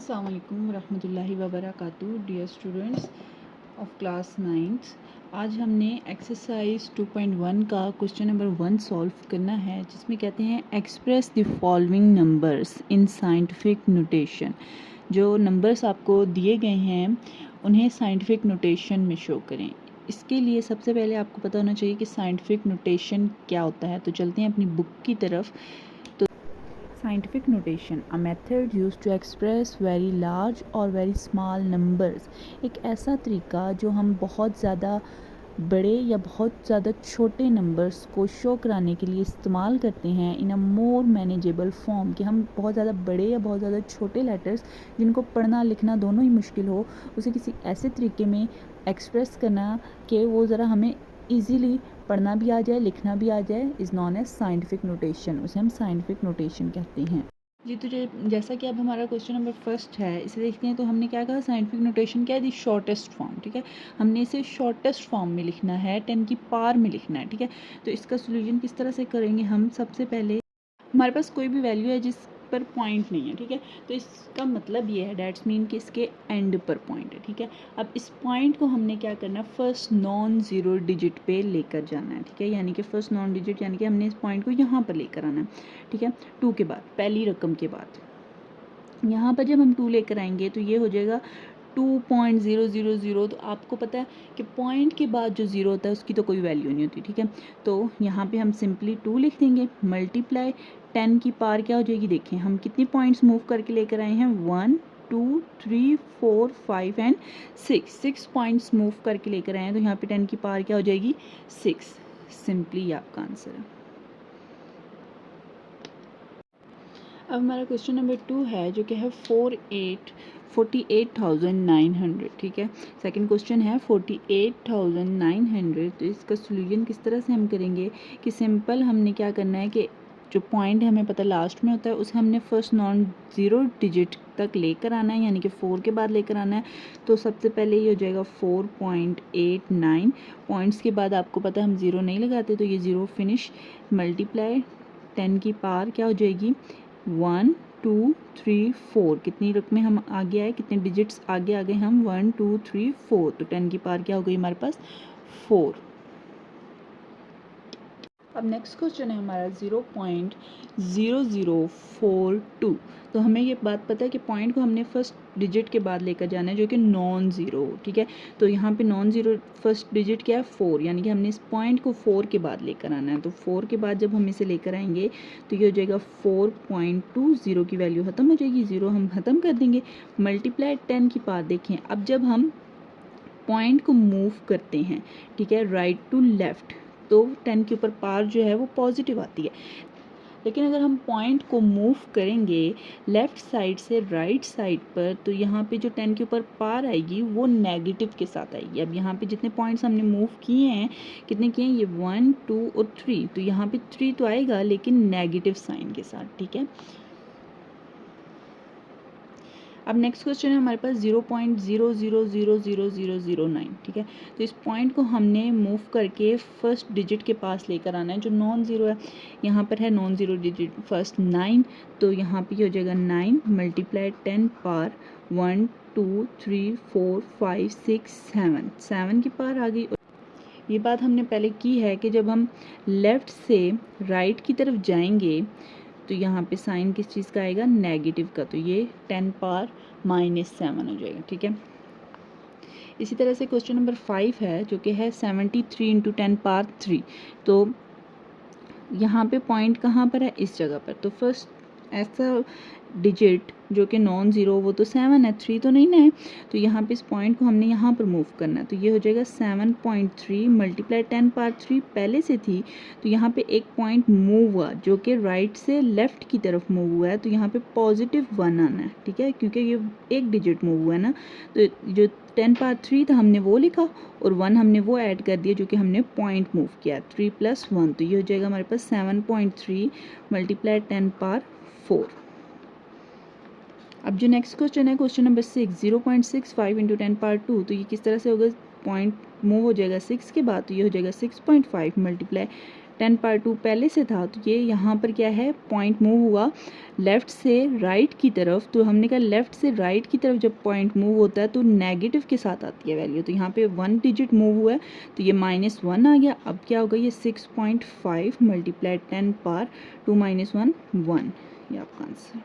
अस्सलाम वालेकुम रहमतुल्लाहि व बरकातुहू। Dear students of class 9th, आज हमने एक्सरसाइज 2.1 का क्वेश्चन नंबर 1 सॉल्व करना है, जिसमें कहते हैं express the following numbers in scientific notation. जो नंबर्स आपको दिए गए हैं उन्हें साइंटिफिक नोटेशन में शो करें। इसके लिए सबसे पहले आपको पता होना चाहिए कि साइंटिफिक नोटेशन क्या होता है। तो चलते हैं अपनी बुक की तरफ। Scientific notation, a method used to express very large or very small numbers। एक ऐसा तरीका जो हम बहुत ज़्यादा बड़े या बहुत ज़्यादा छोटे नंबर्स को शो कराने के लिए इस्तेमाल करते हैं इन अ मोर मैनेजेबल फॉर्म, कि हम बहुत ज़्यादा बड़े या बहुत ज़्यादा छोटे लेटर्स जिनको पढ़ना लिखना दोनों ही मुश्किल हो, उसे किसी ऐसे तरीके में एक्सप्रेस करना कि वो ज़रा हमें ईज़िली पढ़ना भी आ जाए, लिखना भी आ जाए, is known as scientific notation. उसे हम साइंटिफिक नोटेशन कहते हैं। जी, तो जैसा कि अब हमारा क्वेश्चन नंबर फर्स्ट है, इसे देखते हैं। तो हमने क्या कहा, साइंटिफिक नोटेशन क्या है, दी शॉर्टेस्ट फॉर्म। ठीक है, हमने इसे शॉर्टेस्ट फॉर्म में लिखना है, 10 की पावर में लिखना है। ठीक है, तो इसका सोल्यूशन किस तरह से करेंगे हम। सबसे पहले हमारे पास कोई भी वैल्यू है जिस पर पॉइंट नहीं है। ठीक है, तो इसका मतलब ये है, डैट्स मीन कि इसके एंड पर पॉइंट है। ठीक है, अब इस पॉइंट को हमने क्या करना है, फर्स्ट नॉन ज़ीरो डिजिट पे लेकर जाना है। ठीक है, यानी कि फर्स्ट नॉन डिजिट, यानी कि हमने इस पॉइंट को यहाँ पर लेकर आना है। ठीक है, 2 के बाद, पहली रकम के बाद यहाँ पर जब हम 2 लेकर आएंगे तो ये हो जाएगा 2.000। तो आपको पता है कि पॉइंट के बाद जो ज़ीरो होता है उसकी तो कोई वैल्यू नहीं होती। ठीक है, तो यहाँ पे हम सिंपली 2 लिख देंगे, मल्टीप्लाई 10 की पावर क्या हो जाएगी। देखिए हम कितनी पॉइंट्स मूव करके लेकर आए हैं, 1 2 3 4 5 एंड 6 पॉइंट्स मूव करके लेकर आए हैं। तो यहाँ पे 10 की पावर क्या हो जाएगी, 6। सिंपली ये आपका आंसर है। अब हमारा क्वेश्चन नंबर 2 है, जो कि है 48,900। ठीक है, सेकंड क्वेश्चन है 48,900। तो इसका सोल्यूशन किस तरह से हम करेंगे कि सिंपल हमने क्या करना है कि जो पॉइंट हमें पता लास्ट में होता है उसे हमने फर्स्ट नॉन ज़ीरो डिजिट तक लेकर आना है, यानी कि 4 के बाद लेकर आना है। तो सबसे पहले ये हो जाएगा 4.89। पॉइंट्स के बाद आपको पता है हम ज़ीरो नहीं लगाते, तो ये ज़ीरो फिनिश, मल्टीप्लाई 10 की पावर क्या हो जाएगी, 1 2 3 4। कितनी रकमें हम आगे आए, कितने डिजिट्स आगे आ गए हम, 1 2 3 4। तो 10 की पावर क्या हो गई हमारे पास, 4। अब नेक्स्ट क्वेश्चन है हमारा 0.0042। तो हमें ये बात पता है कि पॉइंट को हमने फर्स्ट डिजिट के बाद लेकर जाना है, जो कि नॉन ज़ीरो। ठीक है, तो यहाँ पे नॉन ज़ीरो फर्स्ट डिजिट क्या है, 4, यानी कि हमने इस पॉइंट को 4 के बाद लेकर आना है। तो 4 के बाद जब हम इसे लेकर आएंगे तो ये हो जाएगा 4.20 की वैल्यू ख़त्म हो जाएगी, ज़ीरो हम ख़त्म कर देंगे, मल्टीप्लाई 10 की पावर। देखें अब जब हम पॉइंट को मूव करते हैं, ठीक है, राइट टू लेफ़्ट, तो 10 के ऊपर पावर जो है वो पॉजिटिव आती है। लेकिन अगर हम पॉइंट को मूव करेंगे लेफ़्ट साइड से राइट साइड पर, तो यहाँ पे जो 10 के ऊपर पावर आएगी वो नेगेटिव के साथ आएगी। अब यहाँ पे जितने पॉइंट्स हमने मूव किए हैं, कितने किए हैं, ये 1 2 और 3, तो यहाँ पे 3 तो आएगा लेकिन नेगेटिव साइन के साथ। ठीक है, अब नेक्स्ट क्वेश्चन है हमारे पास 0.000009। ठीक है, तो इस पॉइंट को हमने मूव करके फर्स्ट डिजिट के पास लेकर आना है जो नॉन ज़ीरो है। यहाँ पर है नॉन ज़ीरो डिजिट फर्स्ट 9, तो यहाँ पे हो जाएगा 9 मल्टीप्लाई 10 पावर 1 2 3 4 5 6 7 की पावर आ गई। ये बात हमने पहले की है कि जब हम लेफ़्ट से राइट की तरफ जाएंगे तो यहाँ पे साइन किस चीज़ का आएगा, नेगेटिव का, तो ये 10 पावर -7 हो जाएगा। ठीक है, इसी तरह से क्वेश्चन नंबर 5 है, जो कि है 73 इंटू 10 पावर 3। तो यहाँ पे पॉइंट कहाँ पर है, इस जगह पर। तो फर्स्ट ऐसा डिजिट जो कि नॉन ज़ीरो, वो तो 7 है, 3 तो नहीं ना है, तो यहाँ पे इस पॉइंट को हमने यहाँ पर मूव करना है। तो ये हो जाएगा 7.3 मल्टीप्लाई 10 पावर 3 पहले से थी, तो यहाँ पे एक पॉइंट मूव हुआ जो कि राइट से लेफ़्ट की तरफ मूव हुआ है, तो यहाँ पे +1 आना है। ठीक है, क्योंकि ये एक डिजिट मूव हुआ है ना, तो जो 10 पावर 3 था हमने वो लिखा और 1 हमने वो ऐड कर दिया जो कि हमने पॉइंट मूव किया, 3 + 1, तो ये हो जाएगा हमारे पास 7.3 मल्टीप्लाई 10 पावर 4। अब जो नेक्स्ट क्वेश्चन है क्वेश्चन नंबर 6, 0.65 इंटू 10 पावर 2। तो ये किस तरह से होगा, पॉइंट मूव हो जाएगा 6 के बाद, तो ये हो जाएगा 6.5 मल्टीप्लाई 10 पावर 2 पहले से था, तो ये यहाँ पर क्या है, पॉइंट मूव हुआ लेफ़्ट से राइट की तरफ। तो हमने कहा लेफ़्ट से राइट की तरफ जब पॉइंट मूव होता है तो नेगेटिव के साथ आती है वैल्यू। तो यहाँ पे 1 डिजिट मूव हुआ है तो ये -1 आ गया। अब क्या होगा, ये 6.5 मल्टीप्लाई 10 पावर 2 - 1 1, ये आपका आंसर।